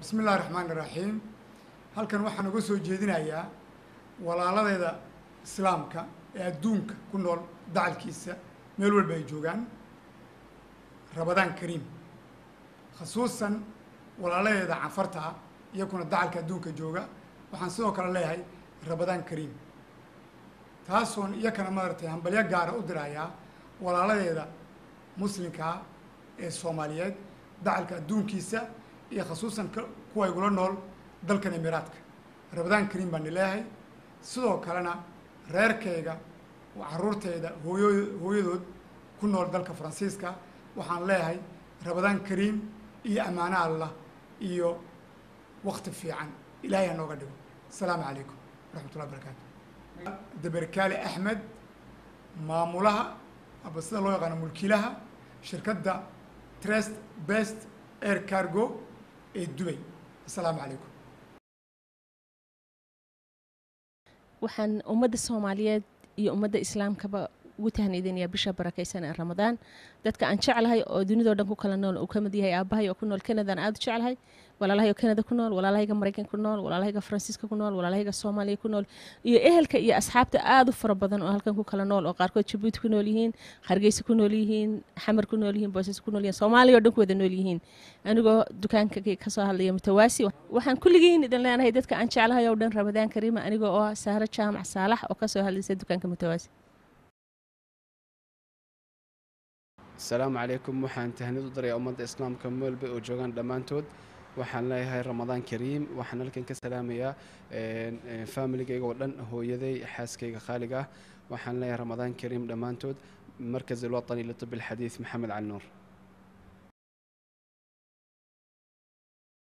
بسم الله الرحمن الرحيم. halkan waxaan uga soo jeedinayaa walaaladeeda islaamka ee adduunka ku nool dacalkiisa meel walba ay joogaan Ramadaan Kariim khasuusan walaaladeeda cafarta iyaguna dacalka adduunka jooga waxaan sidoo kale leeyahay Ramadaan Kariim taasoon iyagana maartay hambalyo gaar ah u dirayaa walaaladeeda muslimka ee Soomaaliyeed dacalka adduunkiisa iyo khasuusan kuwa ay gula nool dalkan Emiraadka Ramadaan Kariim baan leeyahay sidoo kalena reerkayga caruurtayda hooyadood ku nool dalka Faransiiska waxaan leeyahay Ramadaan Kariim iyo amaana Allah iyo waqti fiican ilaahay nooga dhigo assalaamu calaykum waraxmatullahi wabarakaatuh Dabarkaale Axmed maamulaha aba sida loo yaqaan mulkiilaha shirkadda Trust Best Air Cargo ee Dubai assalaamu calaykum waxaan ummadda Soomaaliyeed iyo ummadda Islaamkaba ugu tahniidinayaa bisha barakeysan ee Ramadaan dadka aan jecelahay oo dunida oo dhan ku kala nool oo kamid yahay aabahay oo ku nool Canada aan aad u jecelahay walaalahay oo Canada ku nool walaalahayga Mareykanka ku nool walaalahayga Faransiiska ku nool walaalahayga Soomaaliya ku nool iyo ehelka iyo asxaabta aad u fara badan oo halkan ku kala nool oo qaarkood Djibouti ku nool yihiin Hargeysa ku nool yihiin Xamar ku nool yihiin Boosaaso ku nool yihiin Soomaaliya oo dhan ku wada nool yihiin anigoo dukaanka ka soo hadlaya Mutawaasi waxaan kulligiin idin leenahay dadka aan jecelahay oo dhan Ramadaan Kariim anigoo oo Sahra Jaamac Saalax oo ka soo hadlaysa dukaanka Mutawaasi السلام عليكم وحان تهنيد ودريا أمد إسلام كمل بأوجوغان دمانتود وحان لا هاي رمضان كريم وحان لكن كسلامية فاميلي كيغا ودن هو يدي حاس كيغا خالقة وحان لا رمضان كريم دمانتود مركز الوطني للطب الحديث محمد عنور